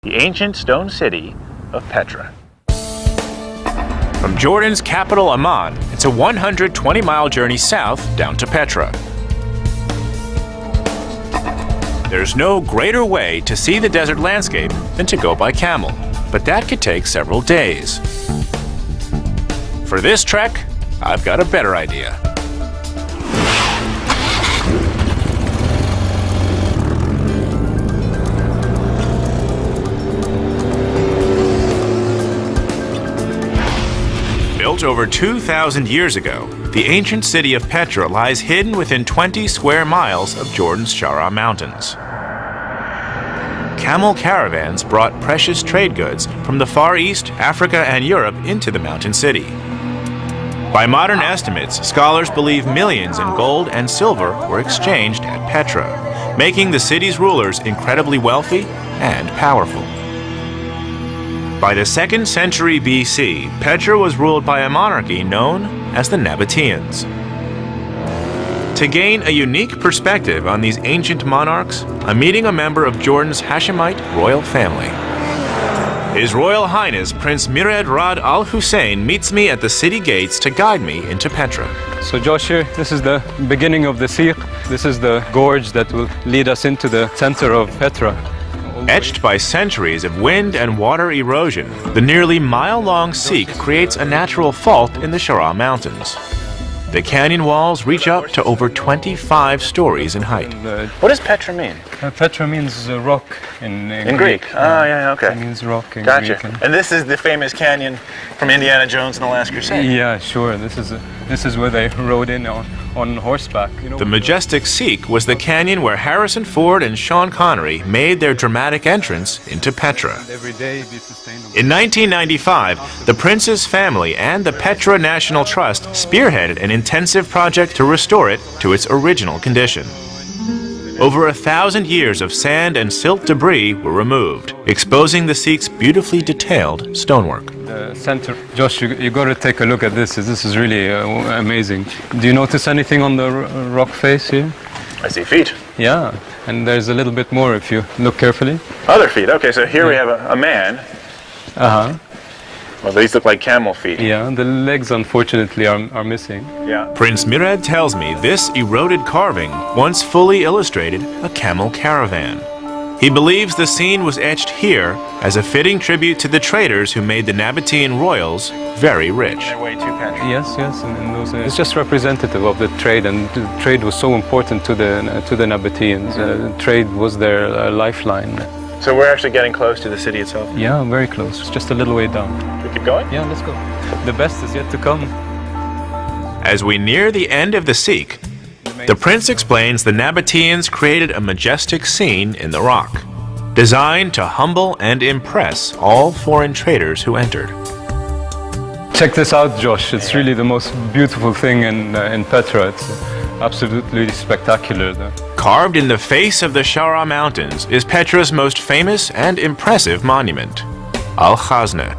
the ancient stone city of Petra. From Jordan's capital Amman, it's a 120-mile journey south down to Petra. There's no greater way to see the desert landscape than to go by camel, but that could take several days. For this trek, I've got a better idea. Built over 2,000 years ago, the ancient city of Petra lies hidden within 20 square miles of Jordan's Shara Mountains. Camel caravans brought precious trade goods from the Far East, Africa, and Europe into the mountain city. By modern estimates, scholars believe millions in gold and silver were exchanged at Petra, making the city's rulers incredibly wealthy and powerful. By the 2nd century BC, Petra was ruled by a monarchy known as the Nabateans. To gain a unique perspective on these ancient monarchs, I'm meeting a member of Jordan's Hashemite royal family. His Royal Highness Prince Murad Rad Al Hussein meets me at the city gates to guide me into Petra. So Josh, here, this is the beginning of the Siq. This is the gorge that will lead us into the center of Petra. Etched by centuries of wind and water erosion, the nearly mile-long Siq creates a natural fault in the Shara Mountains. The canyon walls reach up to over 25 stories in height. What does Petra mean? Petra means rock in Greek. Oh, yeah, okay. It means rock in Gotcha. Greek. And this is the famous canyon from Indiana Jones and the Last Crusade. Yeah, sure. This is where they rode in on horseback. You know, The majestic Siq was the canyon where Harrison Ford and Sean Connery made their dramatic entrance into Petra. every day be sustainable. In 1995, the prince's family and the Petra National Trust spearheaded an intensive project to restore it to its original condition. Over 1,000 years of sand and silt debris were removed, exposing the Siq's beautifully detailed stonework. The center. Josh, you got to take a look at this. This is really amazing. Do you notice anything on the rock face here? I see feet. Yeah, and there's a little bit more if you look carefully. Other feet. Okay, so here we have a man. Uh-huh. Well, these look like camel feet. Yeah, the legs unfortunately are missing. Yeah. Prince Murad tells me this eroded carving once fully illustrated a camel caravan. He believes the scene was etched here as a fitting tribute to the traders who made the Nabatean royals very rich. They're way too Petra. Yes, and those, it's just representative of the trade, and the trade was so important to the Nabateans. Trade was their lifeline. So we're actually getting close to the city itself. Yeah, very close. It's just a little way down. We keep going? Yeah, let's go. The best is yet to come. As we near the end of the Siq, the prince explains the Nabateans created a majestic scene in the rock, designed to humble and impress all foreign traders who entered. Check this out, Josh. It's really the most beautiful thing in Petra. It's absolutely spectacular. Carved in the face of the Shara Mountains is Petra's most famous and impressive monument, Al-Khazna,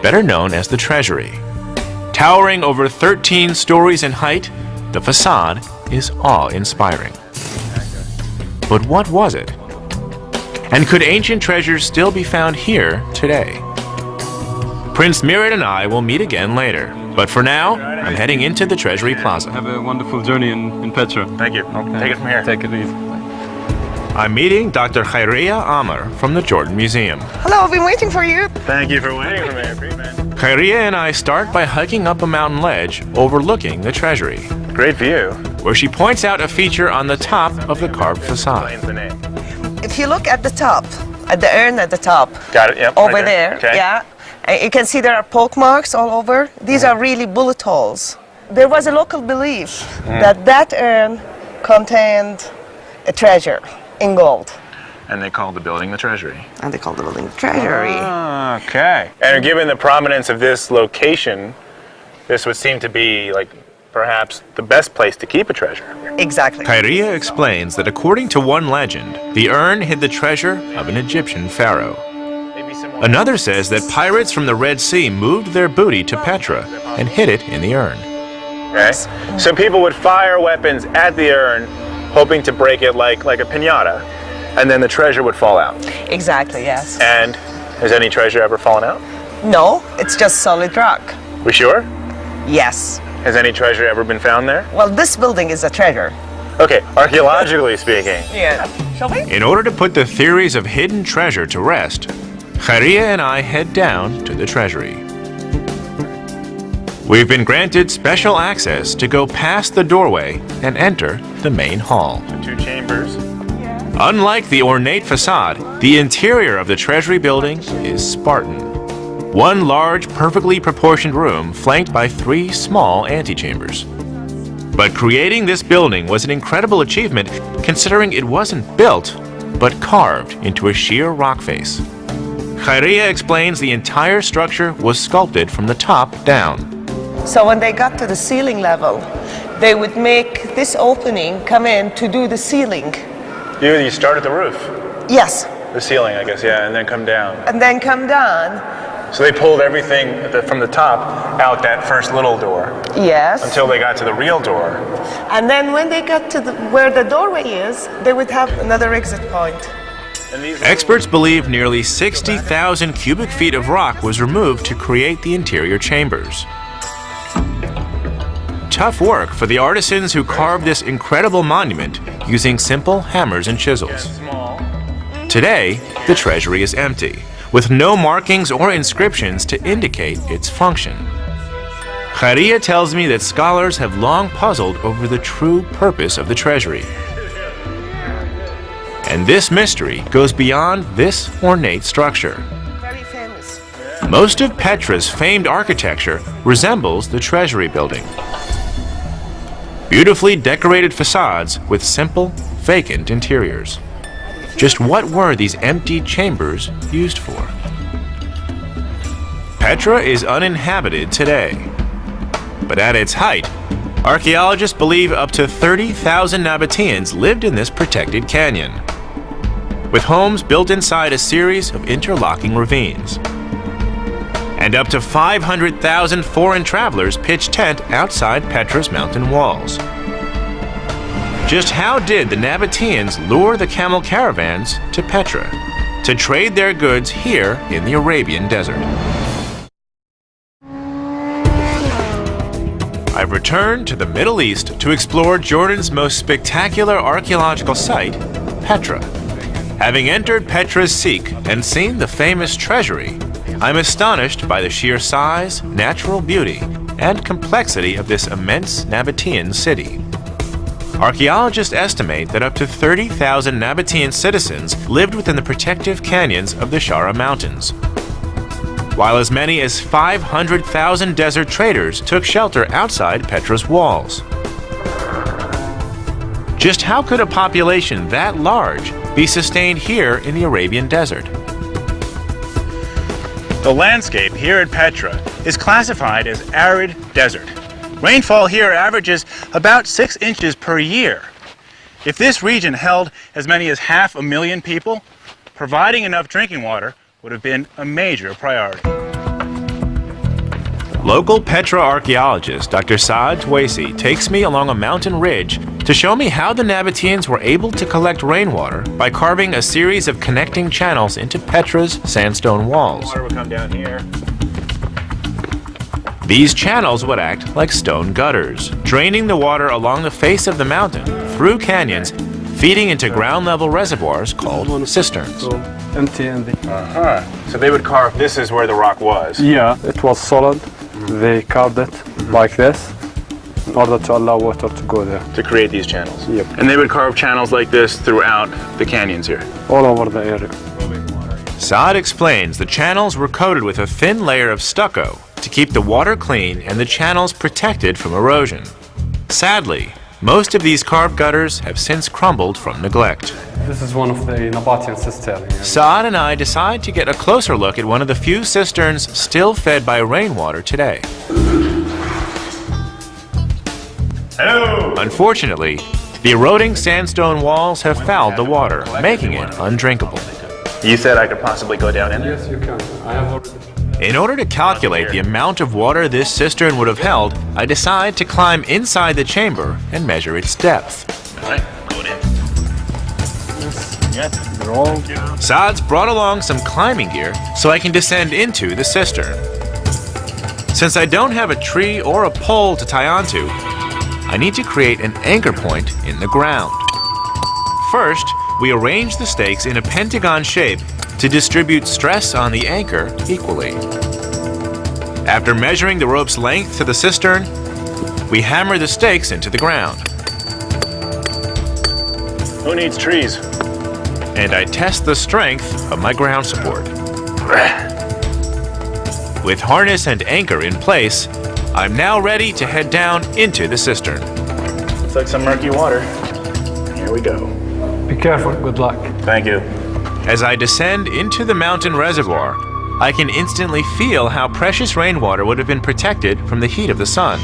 better known as the Treasury. Towering over 13 stories in height, the facade is awe-inspiring. But what was it? And could ancient treasures still be found here today? Prince Murad and I will meet again later, but for now, I'm heading into the Treasury Plaza. Have a wonderful journey in Petra. Thank you. Okay. Take it from here. Take it easy. I'm meeting Dr. Khairia Amar from the Jordan Museum. Hello, I've been waiting for you. Thank you for waiting for me. I appreciate it. Khairia and I start by hiking up a mountain ledge overlooking the Treasury, Great view. where she points out a feature on the top of the carved facade. Explains the name. If you look at the top, at the urn at the top, Got it, yep. over right there, Okay. yeah, you can see there are poke marks all over. These are really bullet holes. There was a local belief that that urn contained a treasure in gold. And they called the building the Treasury. And they called the building the Treasury. Ah, okay. And given the prominence of this location, this would seem to be like perhaps the best place to keep a treasure. Exactly. Khairia explains that according to one legend, the urn hid the treasure of an Egyptian pharaoh. Maybe some more. Another says that pirates from the Red Sea moved their booty to Petra and hid it in the urn. Okay. So people would fire weapons at the urn, hoping to break it like a piñata. and then the treasure would fall out. Exactly, yes. And has any treasure ever fallen out? No, it's just solid rock. We sure? Yes. Has any treasure ever been found there? Well, this building is a treasure. Okay, archaeologically speaking. Yeah. Shall we? In order to put the theories of hidden treasure to rest, Kharia and I head down to the treasury. We've been granted special access to go past the doorway and enter the main hall. The two chambers. Unlike the ornate facade, the interior of the treasury building is Spartan. One large, perfectly proportioned room flanked by 3 small antechambers. But creating this building was an incredible achievement considering it wasn't built, but carved into a sheer rock face. Khairia explains the entire structure was sculpted from the top down. So when they got to the ceiling level, they would make this opening come in to do the ceiling. You start at the roof, Yes. the ceiling, I guess, yeah, and then come down. And then come down. So they pulled everything from the top out that first little door Yes. until they got to the real door. And then when they got to where the doorway is, they would have another exit point. And these Experts believe nearly 60,000 cubic feet of rock was removed to create the interior chambers. Tough work for the artisans who carved this incredible monument using simple hammers and chisels. small. Today, the treasury is empty, with no markings or inscriptions to indicate its function. Kharia tells me that scholars have long puzzled over the true purpose of the treasury. And this mystery goes beyond this ornate structure. Very famous. Most of Petra's famed architecture resembles the treasury building. Beautifully decorated facades with simple, vacant interiors. Just what were these empty chambers used for? Petra is uninhabited today. But at its height, archaeologists believe up to 30,000 Nabateans lived in this protected canyon, with homes built inside a series of interlocking ravines. And up to 500,000 foreign travelers pitched tent outside Petra's mountain walls. Just how did the Nabateans lure the camel caravans to Petra to trade their goods here in the Arabian desert? I've returned to the Middle East to explore Jordan's most spectacular archaeological site, Petra. Having entered Petra's Sikh and seen the famous treasury, I'm astonished by the sheer size, natural beauty, and complexity of this immense Nabatean city. Archaeologists estimate that up to 30,000 Nabatean citizens lived within the protective canyons of the Shara Mountains, while as many as 500,000 desert traders took shelter outside Petra's walls. Just how could a population that large be sustained here in the Arabian desert? The landscape here at Petra is classified as arid desert. Rainfall here averages about 6 inches per year. If this region held as many as 500,000 people, providing enough drinking water would have been a major priority. Local Petra archaeologist Dr. Saad Twaisi takes me along a mountain ridge to show me how the Nabateans were able to collect rainwater by carving a series of connecting channels into Petra's sandstone walls. Water would come down here. These channels would act like stone gutters, draining the water along the face of the mountain through canyons, feeding into ground-level reservoirs called cisterns. So empty and So they would carve, this is where the rock was. yeah, it was solid. They carved it like this in order to allow water to go there. To create these channels. Yep. And they would carve channels like this throughout the canyons here. All over the area. Saad explains the channels were coated with a thin layer of stucco to keep the water clean and the channels protected from erosion. Sadly, most of these carved gutters have since crumbled from neglect. This is one of the Nabatean cisterns. Saad and I decide to get a closer look at one of the few cisterns still fed by rainwater today. Hello! Unfortunately, the eroding sandstone walls have fouled the water, making it undrinkable. You said I could possibly go down in there? Yes, you can. I have already. In order to calculate the amount of water this cistern would have held, I decide to climb inside the chamber and measure its depth. All right, going in. They're all Saad's brought along some climbing gear so I can descend into the cistern. Since I don't have a tree or a pole to tie onto, I need to create an anchor point in the ground. First, we arrange the stakes in a pentagon shape to distribute stress on the anchor equally. After measuring the rope's length to the cistern, we hammer the stakes into the ground. Who needs trees? And I test the strength of my ground support. With harness and anchor in place, I'm now ready to head down into the cistern. Looks like some murky water. Here we go. be careful. Good luck. Thank you. As I descend into the mountain reservoir, I can instantly feel how precious rainwater would have been protected from the heat of the sun.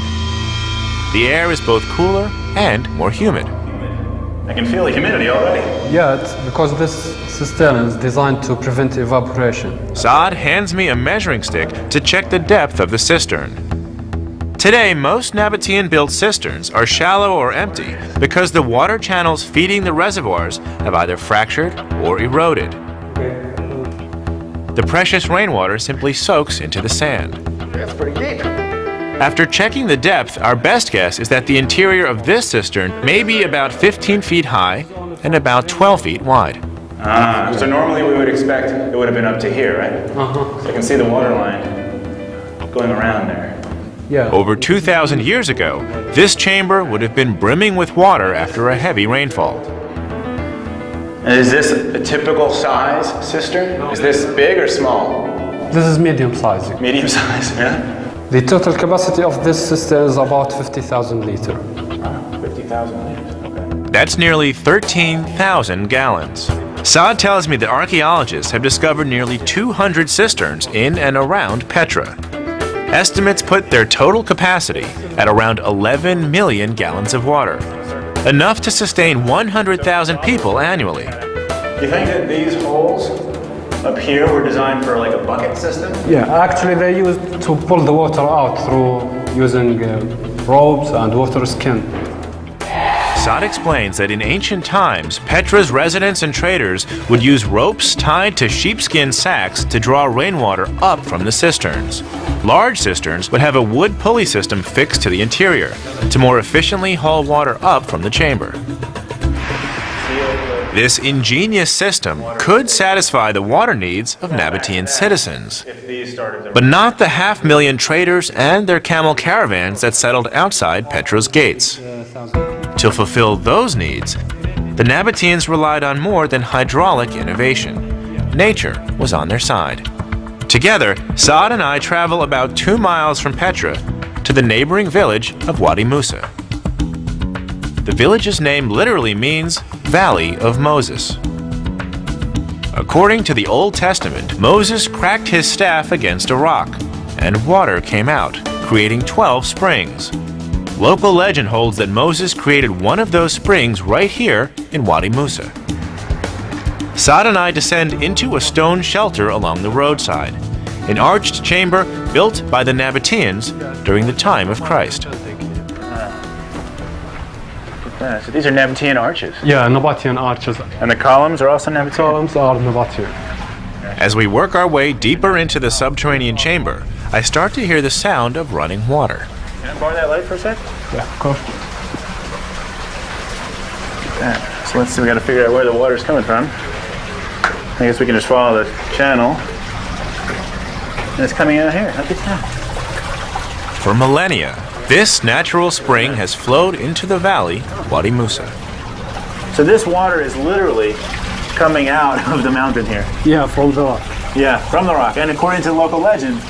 The air is both cooler and more humid. I can feel the humidity already. Yeah, it's because this cistern is designed to prevent evaporation. Saad hands me a measuring stick to check the depth of the cistern. Today, most Nabatean-built cisterns are shallow or empty because the water channels feeding the reservoirs have either fractured or eroded. The precious rainwater simply soaks into the sand. That's pretty deep. After checking the depth, our best guess is that the interior of this cistern may be about 15 feet high and about 12 feet wide. So normally we would expect it would have been up to here, right? So I can see the water line going around there. Yeah. Over 2,000 years ago, this chamber would have been brimming with water after a heavy rainfall. And is this a typical size cistern? Is this big or small? This is medium size. Medium size, yeah? The total capacity of this cistern is about 50,000 liters. 50,000 liters, okay. That's nearly 13,000 gallons. Saad tells me that archaeologists have discovered nearly 200 cisterns in and around Petra. Estimates put their total capacity at around 11 million gallons of water, enough to sustain 100,000 people annually. Do you think that these holes up here were designed for like a bucket system? Yeah, actually they used to pull the water out through using ropes and water skin. Saad explains that in ancient times, Petra's residents and traders would use ropes tied to sheepskin sacks to draw rainwater up from the cisterns. Large cisterns would have a wood pulley system fixed to the interior to more efficiently haul water up from the chamber. This ingenious system could satisfy the water needs of Nabatean citizens, but not the 500,000 traders and their camel caravans that settled outside Petra's gates. To fulfill those needs, the Nabateans relied on more than hydraulic innovation. Nature was on their side. Together, Saad and I travel about 2 miles from Petra to the neighboring village of Wadi Musa. The village's name literally means Valley of Moses. According to the Old Testament, Moses cracked his staff against a rock, and water came out, creating 12 springs. Local legend holds that Moses created one of those springs right here in Wadi Musa. Saad and I descend into a stone shelter along the roadside, an arched chamber built by the Nabateans during the time of Christ. So these are Nabatean arches. Yeah, Nabatean arches. And the columns are also Nabatean? Columns are Nabatean. As we work our way deeper into the subterranean chamber, I start to hear the sound of running water. Can I borrow that light for a sec? Yeah, of course. Yeah. So let's see, we got to figure out where the water's coming from. I guess we can just follow the channel. And it's coming out here. Look at that. For millennia, this natural spring has flowed into the valley, Wadi Musa. So this water is literally coming out of the mountain here. Yeah, from the rock. Yeah, from the rock. And according to the local legend,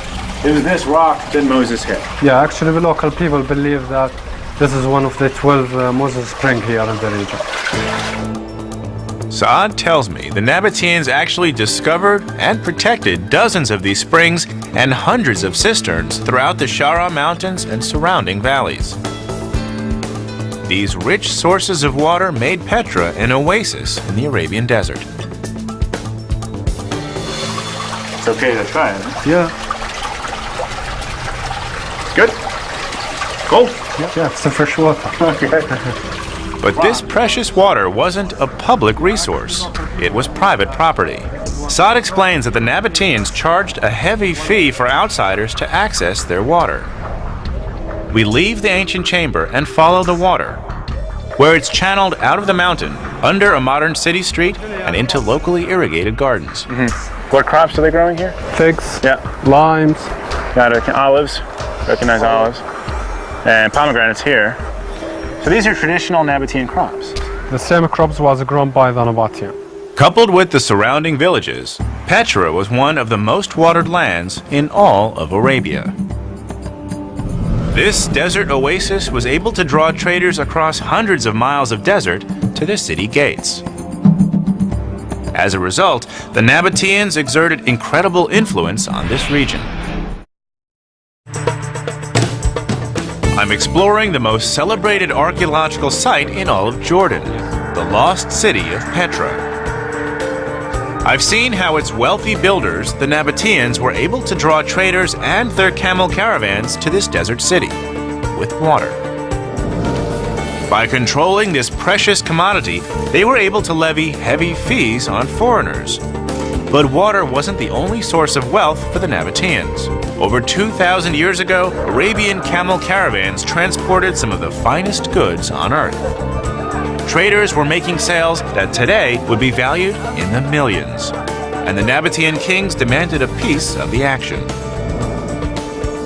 it was this rock that Moses hit. Yeah, actually the local people believe that this is one of the 12 Moses springs here in the region. Saad tells me the Nabateans actually discovered and protected dozens of these springs and hundreds of cisterns throughout the Shara Mountains and surrounding valleys. These rich sources of water made Petra an oasis in the Arabian desert. It's okay to try it. Huh? Yeah. Good? Cold? Yeah, it's a fresh water. Okay. But this precious water wasn't a public resource. it was private property. Saad explains that the Nabateans charged a heavy fee for outsiders to access their water. We leave the ancient chamber and follow the water, where it's channeled out of the mountain, under a modern city street, and into locally irrigated gardens. What crops are they growing here? Figs, Yeah. limes. Got it. Olives. Recognize olives. And pomegranates here. So these are traditional Nabatean crops. The same crops was grown by the Nabatean. Coupled with the surrounding villages, Petra was one of the most watered lands in all of Arabia. This desert oasis was able to draw traders across hundreds of miles of desert to the city gates. As a result, the Nabateans exerted incredible influence on this region. I'm exploring the most celebrated archaeological site in all of Jordan, the lost city of Petra. I've seen how its wealthy builders, the Nabateans, were able to draw traders and their camel caravans to this desert city with water. By controlling this precious commodity, they were able to levy heavy fees on foreigners. But water wasn't the only source of wealth for the Nabateans. Over 2,000 years ago, Arabian camel caravans transported some of the finest goods on earth. Traders were making sales that today would be valued in the millions, and the Nabatean kings demanded a piece of the action.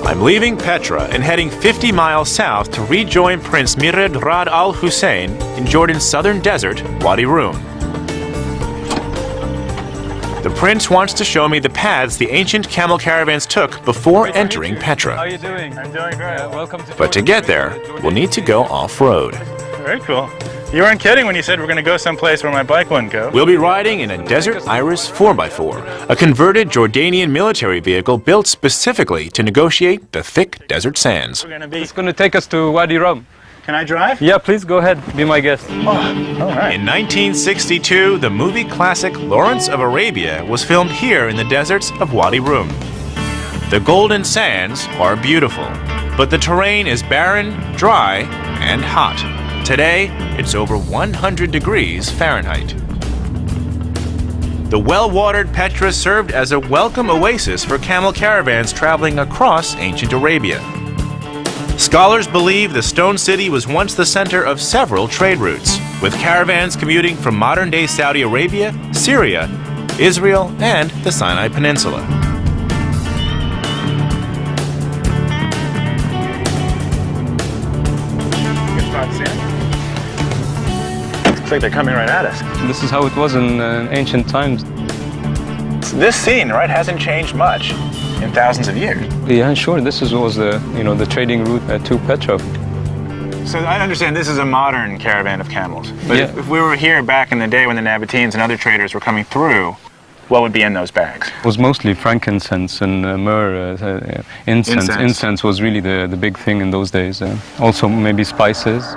I'm leaving Petra and heading 50 miles south to rejoin Prince Mired Rad Al Hussein in Jordan's southern desert, Wadi Rum. The prince wants to show me the paths the ancient camel caravans took before entering Petra. How are you doing? I'm doing great. Welcome to But to get there, we'll need to go off-road. Very cool. You weren't kidding when you said we're going to go someplace where my bike wouldn't go. We'll be riding in a Desert Iris 4x4, a converted Jordanian military vehicle built specifically to negotiate the thick desert sands. We're going to be... It's going to take us to Wadi Rum. Can I drive? Yeah, please go ahead. Be my guest. Oh, all right. In 1962, the movie classic Lawrence of Arabia was filmed here in the deserts of Wadi Rum. The golden sands are beautiful, but the terrain is barren, dry, and hot. Today, it's over 100 degrees Fahrenheit. The well-watered Petra served as a welcome oasis for camel caravans traveling across ancient Arabia. Scholars believe the stone city was once the center of several trade routes, with caravans commuting from modern-day Saudi Arabia, Syria, Israel, and the Sinai Peninsula. Looks like they're coming right at us. This is how it was in ancient times. This scene, right, hasn't changed much in thousands of years. Yeah, sure. This was the trading route to Petra. So I understand this is a modern caravan of camels. But Yeah. if we were here back in the day when the Nabateans and other traders were coming through, what would be in those bags? It was mostly frankincense and myrrh, incense. Incense. Incense was really the big thing in those days. Also maybe spices.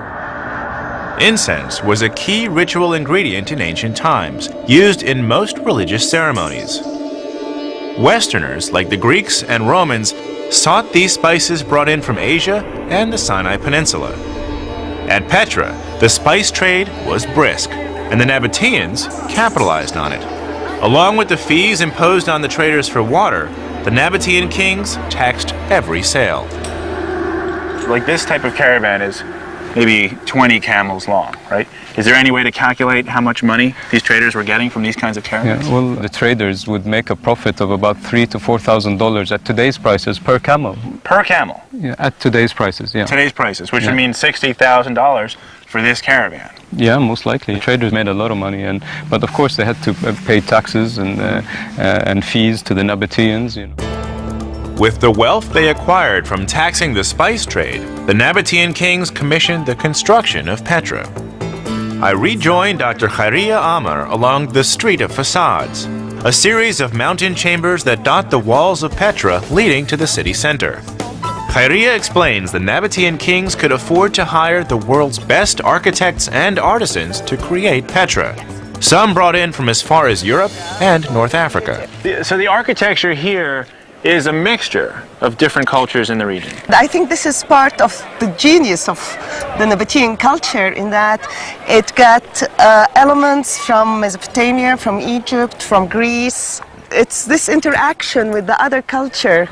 Incense was a key ritual ingredient in ancient times, used in most religious ceremonies. Westerners, like the Greeks and Romans, sought these spices brought in from Asia and the Sinai Peninsula. At Petra, the spice trade was brisk, and the Nabateans capitalized on it. Along with the fees imposed on the traders for water, the Nabatean kings taxed every sale. Like this type of caravan is maybe 20 camels long, right? Is there any way to calculate how much money these traders were getting from these kinds of caravans? Yeah, well, the traders would make a profit of about $3,000 to $4,000 at today's prices per camel. Per camel, Yeah, at today's prices, yeah. today's prices, which Yeah. would mean $60,000 for this caravan. Yeah, most likely. Traders made a lot of money, but of course they had to pay taxes and fees to the Nabateans. You know. With the wealth they acquired from taxing the spice trade, the Nabatean kings commissioned the construction of Petra. I rejoined Dr. Khairia Amar along the Street of Facades, a series of mountain chambers that dot the walls of Petra leading to the city center. Khairia explains the Nabatean kings could afford to hire the world's best architects and artisans to create Petra, some brought in from as far as Europe and North Africa. So the architecture here is a mixture of different cultures in the region. I think this is part of the genius of the Nabatean culture in that it got elements from Mesopotamia, from Egypt, from Greece. It's this interaction with the other culture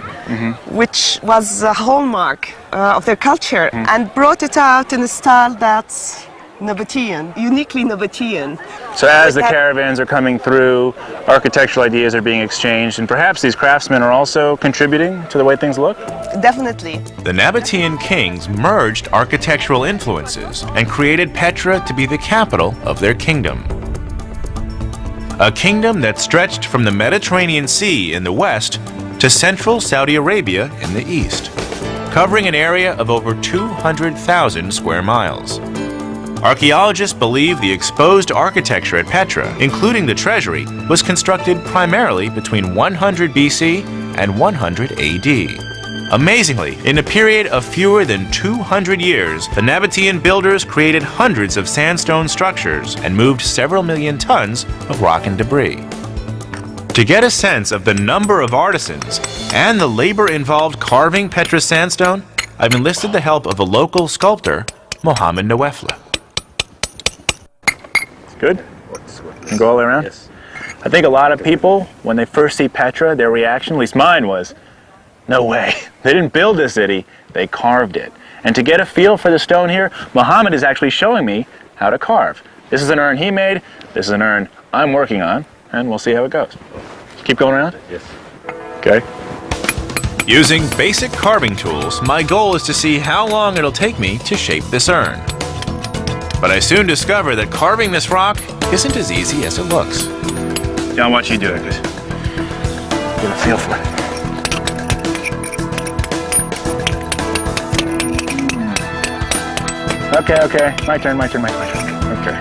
which was a hallmark of their culture and brought it out in a style that's Nabatean, uniquely Nabatean. So as the caravans are coming through, architectural ideas are being exchanged, and perhaps these craftsmen are also contributing to the way things look? Definitely. The Nabatean kings merged architectural influences and created Petra to be the capital of their kingdom. A kingdom that stretched from the Mediterranean Sea in the west to central Saudi Arabia in the east, covering an area of over 200,000 square miles. Archaeologists believe the exposed architecture at Petra, including the treasury, was constructed primarily between 100 BC and 100 AD. Amazingly, in a period of fewer than 200 years, the Nabatean builders created hundreds of sandstone structures and moved several million tons of rock and debris. To get a sense of the number of artisans and the labor involved carving Petra's sandstone, I've enlisted the help of a local sculptor, Mohammed Nawefla. Good? Can go all the way around? Yes. I think a lot of people, when they first see Petra, their reaction, at least mine, was, no way. They didn't build this city, they carved it. And to get a feel for the stone here, Mohammed is actually showing me how to carve. This is an urn he made, this is an urn I'm working on, and we'll see how it goes. Keep going around? Yes. Okay. Using basic carving tools, my goal is to see how long it'll take me to shape this urn. But I soon discover that carving this rock isn't as easy as it looks. I'll watch you do it, because get a feel for it. Okay. My turn. Okay.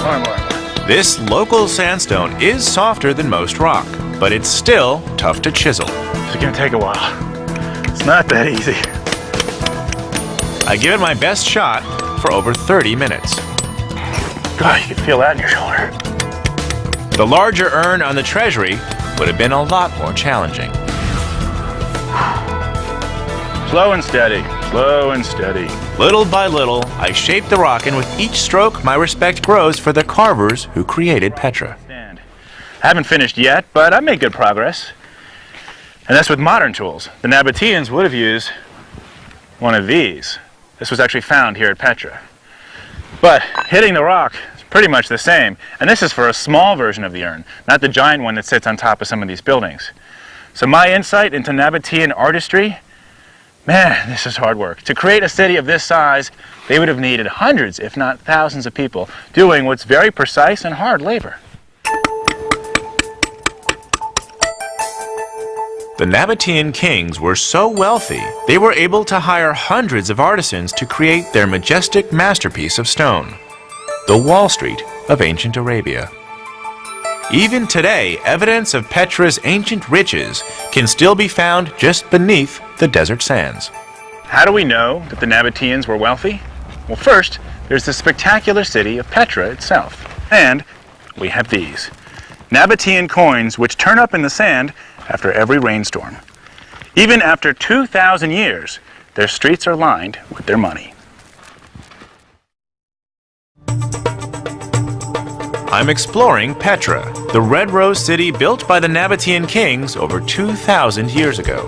More. This local sandstone is softer than most rock, but it's still tough to chisel. It's gonna take a while. It's not that easy. I give it my best shot for over 30 minutes. God, you can feel that in your shoulder. The larger urn on the treasury would have been a lot more challenging. Slow and steady, slow and steady. Little by little, I shape the rock, and with each stroke, my respect grows for the carvers who created Petra. I haven't finished yet, but I've made good progress. And that's with modern tools. The Nabateans would have used one of these. This was actually found here at Petra. But hitting the rock is pretty much the same. And this is for a small version of the urn, not the giant one that sits on top of some of these buildings. So my insight into Nabatean artistry, man, this is hard work. To create a city of this size, they would have needed hundreds, if not thousands of people doing what's very precise and hard labor. The Nabatean kings were so wealthy, they were able to hire hundreds of artisans to create their majestic masterpiece of stone, the Wall Street of ancient Arabia. Even today, evidence of Petra's ancient riches can still be found just beneath the desert sands. How do we know that the Nabateans were wealthy? Well, first, there's the spectacular city of Petra itself. And we have these Nabatean coins which turn up in the sand after every rainstorm. Even after 2,000 years, their streets are lined with their money. I'm exploring Petra, the red rose city built by the Nabatean kings over 2,000 years ago.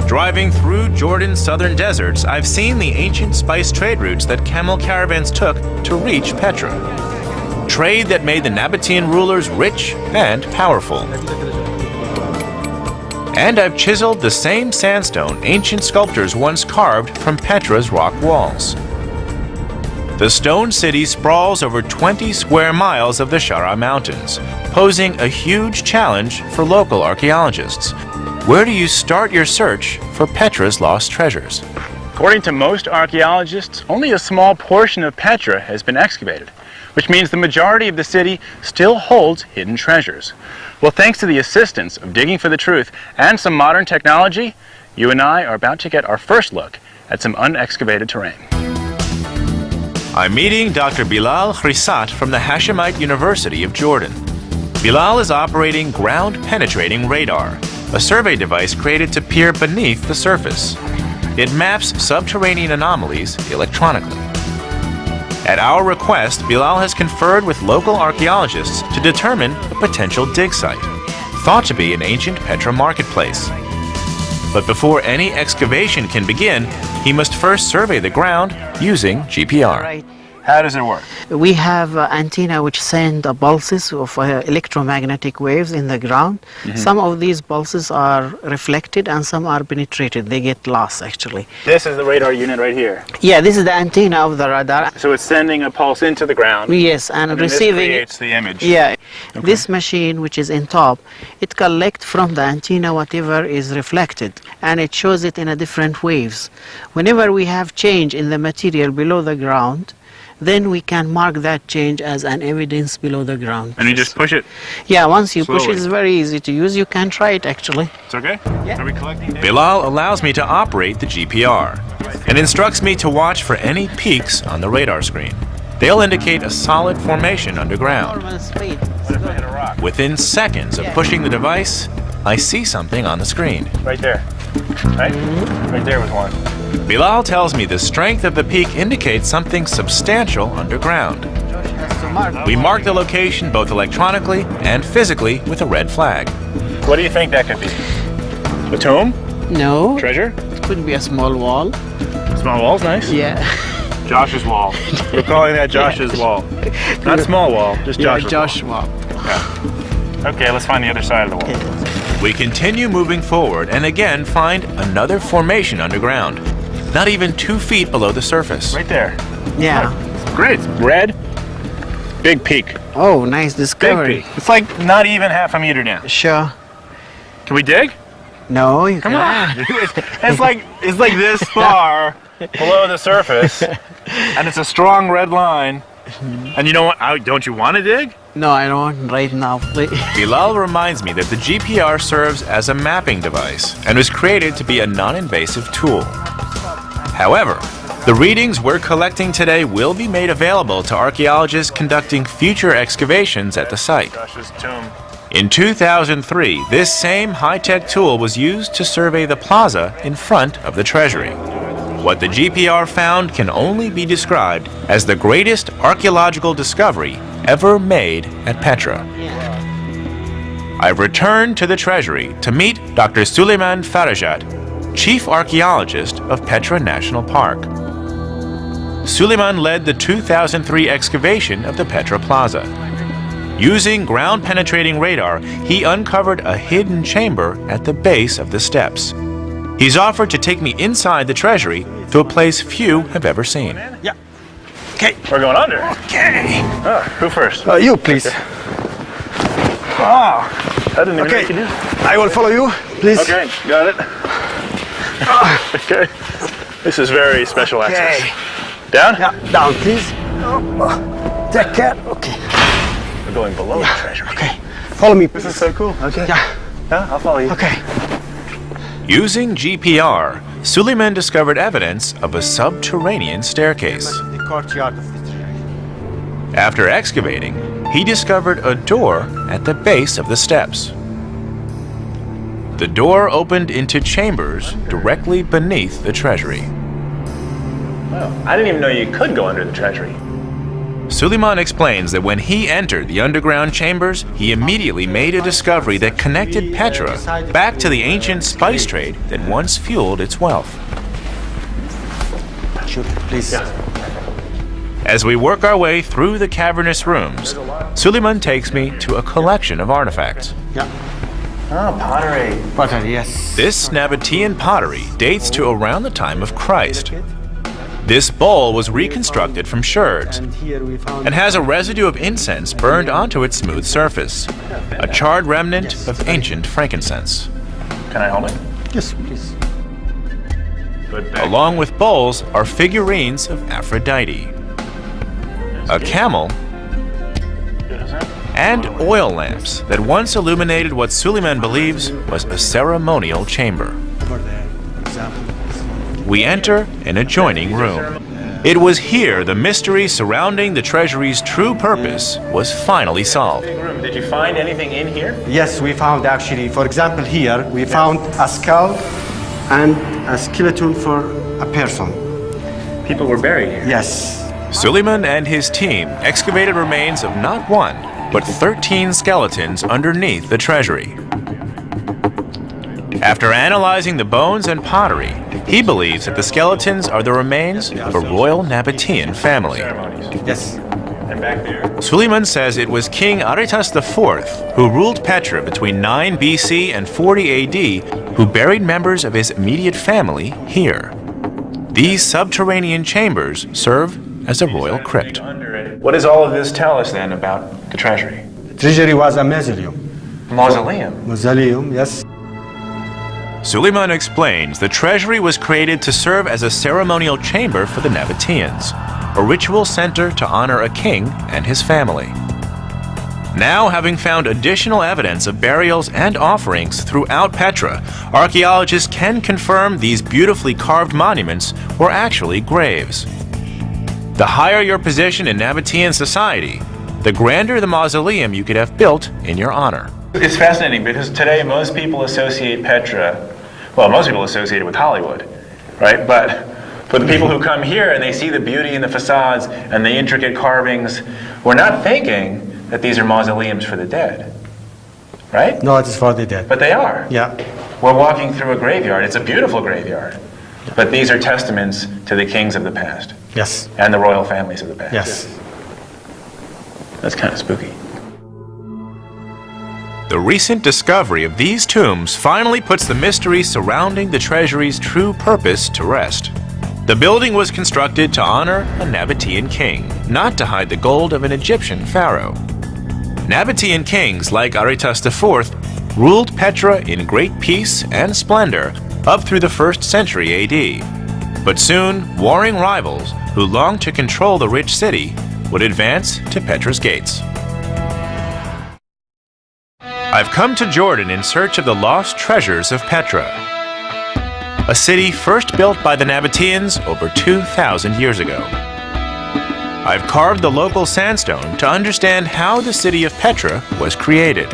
Driving through Jordan's southern deserts, I've seen the ancient spice trade routes that camel caravans took to reach Petra. Trade that made the Nabatean rulers rich and powerful. And I've chiseled the same sandstone ancient sculptors once carved from Petra's rock walls. The stone city sprawls over 20 square miles of the Shara Mountains, posing a huge challenge for local archaeologists. Where do you start your search for Petra's lost treasures? According to most archaeologists, only a small portion of Petra has been excavated, which means the majority of the city still holds hidden treasures. Well, thanks to the assistance of Digging for the Truth and some modern technology, you and I are about to get our first look at some unexcavated terrain. I'm meeting Dr. Bilal Khrisat from the Hashemite University of Jordan. Bilal is operating ground-penetrating radar, a survey device created to peer beneath the surface. It maps subterranean anomalies electronically. At our request, Bilal has conferred with local archaeologists to determine a potential dig site, thought to be an ancient Petra marketplace. But before any excavation can begin, he must first survey the ground using GPR. Right. How does it work? We have antenna which send pulses of electromagnetic waves in the ground. Some of these pulses are reflected and some are penetrated. They get lost actually. This is the radar unit right here. Yeah, this is the antenna of the radar. So it's sending a pulse into the ground. Yes, and And receiving this it. creates the image. Yeah, this machine which is in top, it collects from the antenna whatever is reflected and it shows it in a different waves. Whenever we have change in the material below the ground, then we can mark that change as an evidence below the ground. And you just push it. Yeah, once you push Slowly. it, it's very easy to use. You can try it actually. It's okay? Yeah. Are we collecting data? Bilal allows me to operate the GPR and instructs me to watch for any peaks on the radar screen. They'll indicate a solid formation underground. Normal speed. What if I hit a rock? Within seconds of pushing the device, I see something on the screen. Right there. Right? Right there was one. Bilal tells me the strength of the peak indicates something substantial underground. We mark the location both electronically and physically with a red flag. What do you think that could be? A tomb? No, Treasure? it could be a small wall. Small wall's nice. Yeah. Josh's wall. We're calling that Josh's wall. Not small wall, just Josh's Josh wall. wall. Okay, let's find the other side of the wall. We continue moving forward and again find another formation underground, not even 2 feet below the surface. Right there. Yeah. Great. It's red. Big peak. Oh, nice Big discovery. peak. It's like not even half a meter down. Sure. Can we dig? No, you Come on. can't. it's like this far below the surface, and it's a strong red line. And you know what? Don't you want to dig? No, I don't right now. Please. Bilal reminds me that the GPR serves as a mapping device and was created to be a non-invasive tool. However, the readings we're collecting today will be made available to archaeologists conducting future excavations at the site. Josh's tomb. In 2003, this same high-tech tool was used to survey the plaza in front of the treasury. What the GPR found can only be described as the greatest archaeological discovery ever made at Petra. I've returned to the treasury to meet Dr. Suleiman Farajat, Chief Archaeologist of Petra National Park. Suleiman led the 2003 excavation of the Petra Plaza. Using ground-penetrating radar, he uncovered a hidden chamber at the base of the steps. He's offered to take me inside the treasury to a place few have ever seen. Yeah. Okay. We're going under. Okay. Who first? You, please. Wow. I didn't even know you could do that. I will follow you, please. Okay, got it. Okay. This is very special access. Down? Yeah, down, please. Take care. Okay. We're going below the treasury. Okay. Follow me, This please. is so cool. Okay. Yeah. Yeah, I'll follow you. Okay. Using GPR, Suleiman discovered evidence of a subterranean staircase. The courtyard of the treasury. After excavating, he discovered a door at the base of the steps. The door opened into chambers directly beneath the treasury. Wow. I didn't even know you could go under the treasury. Suleiman explains that when he entered the underground chambers, he immediately made a discovery that connected Petra back to the ancient spice trade that once fueled its wealth. Sure, please. As we work our way through the cavernous rooms, Suleiman takes me to a collection of artifacts. Yeah. Oh, pottery. Pottery, yes. This Nabatean pottery dates to around the time of Christ. This bowl was reconstructed from sherds And here we found. and has a residue of incense burned onto its smooth surface, a charred remnant of ancient frankincense. Can I hold it? Yes, please. Good. Along with bowls are figurines of Aphrodite, a camel, and oil lamps that once illuminated what Suleiman believes was a ceremonial chamber. Over there, for example. We enter an adjoining room. It was here the mystery surrounding the treasury's true purpose was finally solved. Did you find anything in here? Yes, we found actually, for example, here we found a skull and a skeleton for a person. People were buried here. Yes. Suleiman and his team excavated remains of not one, but 13 skeletons underneath the treasury. After analyzing the bones and pottery, he believes that the skeletons are the remains of a royal Nabatean family. Yes. And back there. Suleiman says it was King Aretas IV who ruled Petra between 9 BC and 40 AD who buried members of his immediate family here. These subterranean chambers serve as a royal crypt. What does all of this tell us then about the treasury? The treasury was a mausoleum. Mausoleum. Mausoleum, yes. Suleiman explains the treasury was created to serve as a ceremonial chamber for the Nabateans, a ritual center to honor a king and his family. Now, having found additional evidence of burials and offerings throughout Petra, archaeologists can confirm these beautifully carved monuments were actually graves. The higher your position in Nabatean society, the grander the mausoleum you could have built in your honor. It's fascinating because today most people associate Petra, well, most people associate it with Hollywood, right? But for the people who come here and they see the beauty in the facades and the intricate carvings, we're not thinking that these are mausoleums for the dead, right? No, it is for the dead. But they are. Yeah. We're walking through a graveyard. It's a beautiful graveyard. But these are testaments to the kings of the past. Yes. And the royal families of the past. Yes. That's kind of spooky. The recent discovery of these tombs finally puts the mystery surrounding the treasury's true purpose to rest. The building was constructed to honor a Nabatean king, not to hide the gold of an Egyptian pharaoh. Nabatean kings like Aretas IV ruled Petra in great peace and splendor up through the 1st century AD. But soon, warring rivals who longed to control the rich city would advance to Petra's gates. I've come to Jordan in search of the lost treasures of Petra, a city first built by the Nabateans over 2,000 years ago. I've carved the local sandstone to understand how the city of Petra was created,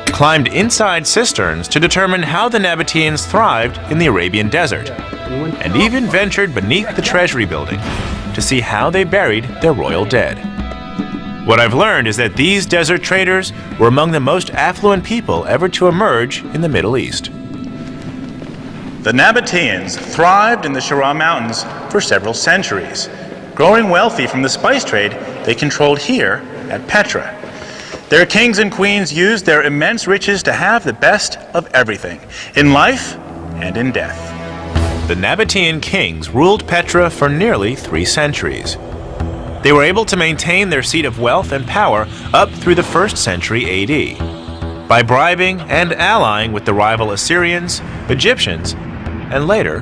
climbed inside cisterns to determine how the Nabateans thrived in the Arabian desert, and even ventured beneath the treasury building to see how they buried their royal dead. What I've learned is that these desert traders were among the most affluent people ever to emerge in the Middle East. The Nabateans thrived in the Shira Mountains for several centuries, growing wealthy from the spice trade they controlled here at Petra. Their kings and queens used their immense riches to have the best of everything, in life and in death. The Nabatean kings ruled Petra for nearly 3 centuries. They were able to maintain their seat of wealth and power up through the 1st century AD by bribing and allying with the rival Assyrians, Egyptians, and later,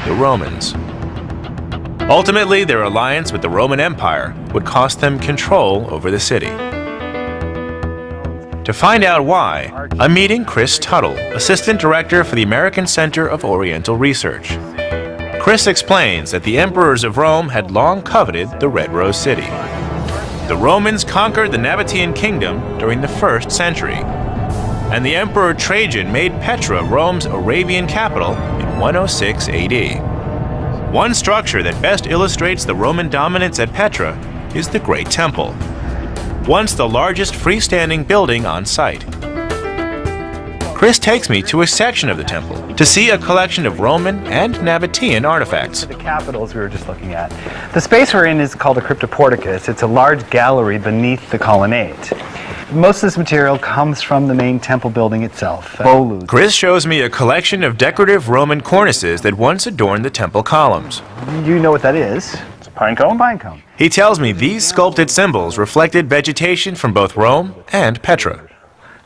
the Romans. Ultimately, their alliance with the Roman Empire would cost them control over the city. To find out why, I'm meeting Chris Tuttle, Assistant Director for the American Center of Oriental Research. Chris explains that the emperors of Rome had long coveted the Red Rose City. The Romans conquered the Nabatean kingdom during the 1st century, and the Emperor Trajan made Petra Rome's Arabian capital in 106 AD. One structure that best illustrates the Roman dominance at Petra is the Great Temple, once the largest freestanding building on site. Chris takes me to a section of the temple to see a collection of Roman and Nabatean artifacts. The capitals we were just looking at. The space we're in is called a cryptoporticus. It's a large gallery beneath the colonnade. Most of this material comes from the main temple building itself. Chris shows me a collection of decorative Roman cornices that once adorned the temple columns. You know what that is? It's a pine cone? Pine cone. He tells me these sculpted symbols reflected vegetation from both Rome and Petra.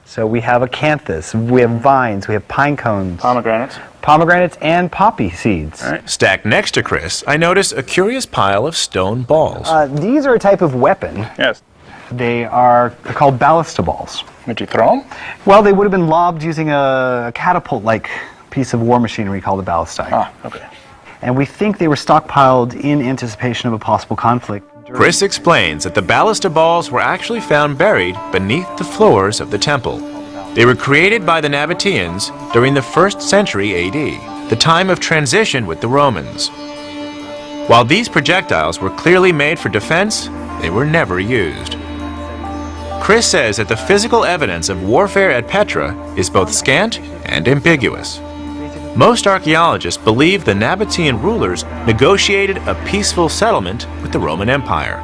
So we have acanthus, we have vines, we have pine cones. Pomegranates And poppy seeds. All right. Stacked next to Chris, I notice a curious pile of stone balls. These are a type of weapon. Yes. They're called ballista balls. Would you throw them? Well, they would have been lobbed using a catapult-like piece of war machinery called a ballista. Ah, okay. and we think they were stockpiled in anticipation of a possible conflict. Chris explains that the ballista balls were actually found buried beneath the floors of the temple. They were created by the Nabateans during the 1st century AD, the time of transition with the Romans. While these projectiles were clearly made for defense, they were never used. Chris says that the physical evidence of warfare at Petra is both scant and ambiguous. Most archaeologists believe the Nabatean rulers negotiated a peaceful settlement with the Roman Empire.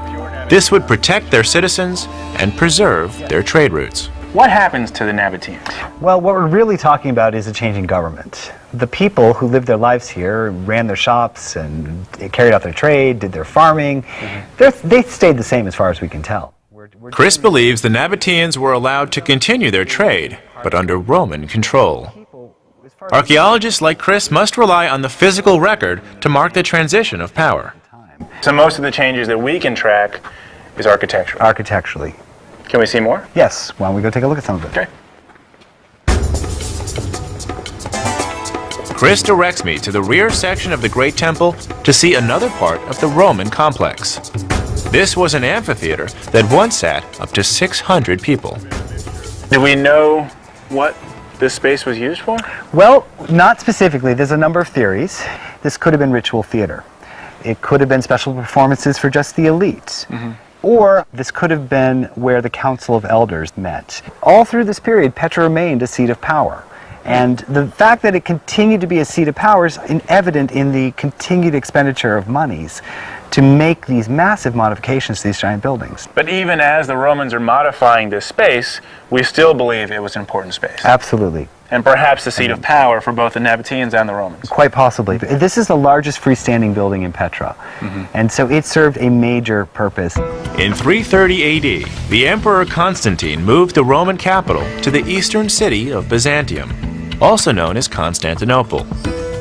This would protect their citizens and preserve their trade routes. What happens to the Nabateans? Well, what we're really talking about is a changing government. The people who lived their lives here, ran their shops and carried out their trade, did their farming, they stayed the same as far as we can tell. Chris believes the Nabateans were allowed to continue their trade, but under Roman control. Archaeologists like Chris must rely on the physical record to mark the transition of power. So most of the changes that we can track is architectural. Architecturally. Can we see more? Yes, why don't we go take a look at some of it? Okay. Chris directs me to the rear section of the Great Temple to see another part of the Roman complex. This was an amphitheater that once sat up to 600 people. Do we know what this space was used for? Well, not specifically. There's a number of theories. This could have been ritual theater. It could have been special performances for just the elite. Or this could have been where the Council of Elders met. All through this period, Petra remained a seat of power. And the fact that it continued to be a seat of power is evident in the continued expenditure of monies to make these massive modifications to these giant buildings. But even as the Romans are modifying this space, we still believe it was an important space. Absolutely. And perhaps the seat of power for both the Nabateans and the Romans. Quite possibly. This is the largest freestanding building in Petra. And so it served a major purpose. In 330 AD, the Emperor Constantine moved the Roman capital to the eastern city of Byzantium, also known as Constantinople.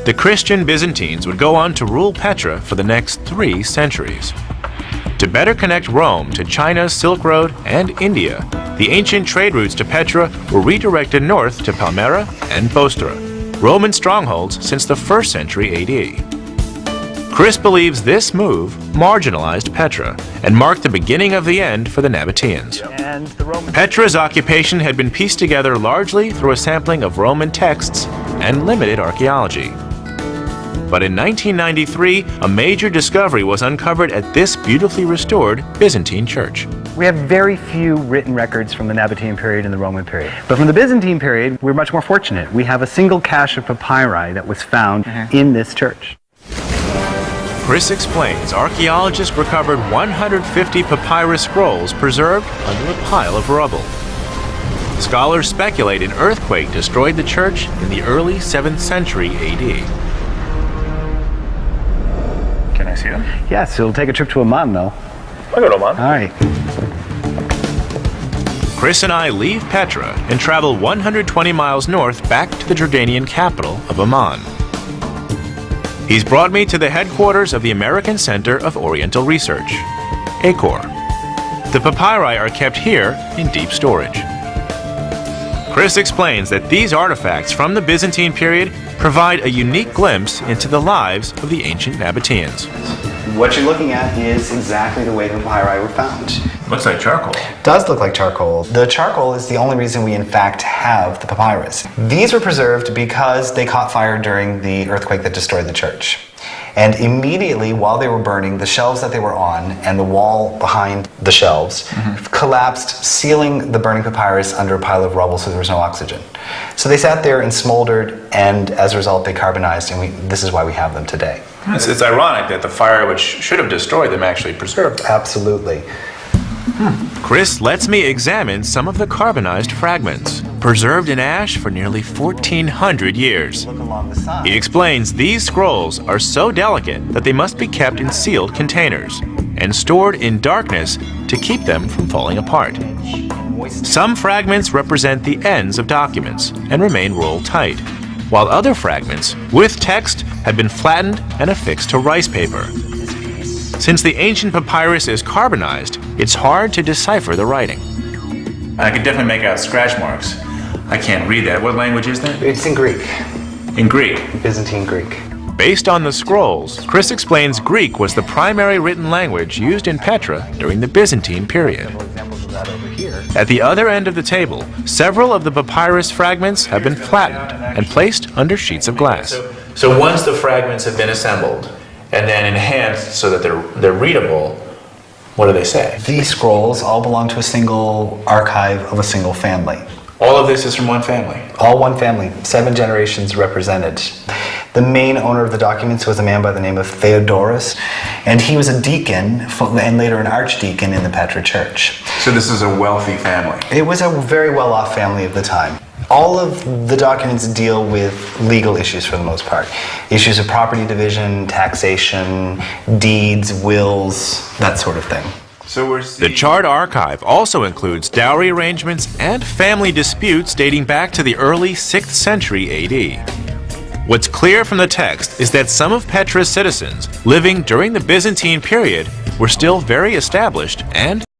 The Christian Byzantines would go on to rule Petra for the next 3 centuries. To better connect Rome to China's Silk Road and India, the ancient trade routes to Petra were redirected north to Palmyra and Bostra, Roman strongholds since the 1st century AD. Chris believes this move marginalized Petra and marked the beginning of the end for the Nabateans. Petra's occupation had been pieced together largely through a sampling of Roman texts and limited archaeology. But in 1993, a major discovery was uncovered at this beautifully restored Byzantine church. We have very few written records from the Nabatean period and the Roman period. But from the Byzantine period, we're much more fortunate. We have a single cache of papyri that was found in this church. Chris explains archaeologists recovered 150 papyrus scrolls preserved under a pile of rubble. Scholars speculate an earthquake destroyed the church in the early 7th century AD. Can I see them? Yes, it'll take a trip to Amman, though. I'll go to Amman. All right. Chris and I leave Petra and travel 120 miles north back to the Jordanian capital of Amman. He's brought me to the headquarters of the American Center of Oriental Research, ACOR. The papyri are kept here in deep storage. Chris explains that these artifacts from the Byzantine period provide a unique glimpse into the lives of the ancient Nabateans. What you're looking at is exactly the way the papyri were found. Looks like charcoal. Does look like charcoal. The charcoal is the only reason we in fact have the papyrus. These were preserved because they caught fire during the earthquake that destroyed the church. And immediately while they were burning, the shelves that they were on and the wall behind the shelves collapsed, sealing the burning papyrus under a pile of rubble so there was no oxygen. So they sat there and smoldered, and as a result they carbonized, and this is why we have them today. It's ironic that the fire which should have destroyed them actually preserved them. Absolutely. Chris lets me examine some of the carbonized fragments, preserved in ash for nearly 1,400 years. Look along the side. He explains these scrolls are so delicate that they must be kept in sealed containers and stored in darkness to keep them from falling apart. Some fragments represent the ends of documents and remain rolled tight, while other fragments, with text, have been flattened and affixed to rice paper. Since the ancient papyrus is carbonized, it's hard to decipher the writing. I could definitely make out scratch marks. I can't read that. What language is that? It's in Greek. In Greek. Byzantine Greek. Based on the scrolls, Chris explains Greek was the primary written language used in Petra during the Byzantine period. At the other end of the table, several of the papyrus fragments have been flattened and placed under sheets of glass. So once the fragments have been assembled and then enhanced so that they're readable, what do they say? These scrolls all belong to a single archive of a single family. All of this is from one family? All one family, 7 generations represented. The main owner of the documents was a man by the name of Theodorus, and he was a deacon and later an archdeacon in the Petra church. So this is a wealthy family? It was a very well-off family of the time. All of the documents deal with legal issues for the most part. Issues of property division, taxation, deeds, wills, that sort of thing. The Chart archive also includes dowry arrangements and family disputes dating back to the early 6th century AD. What's clear from the text is that some of Petra's citizens living during the Byzantine period were still very established and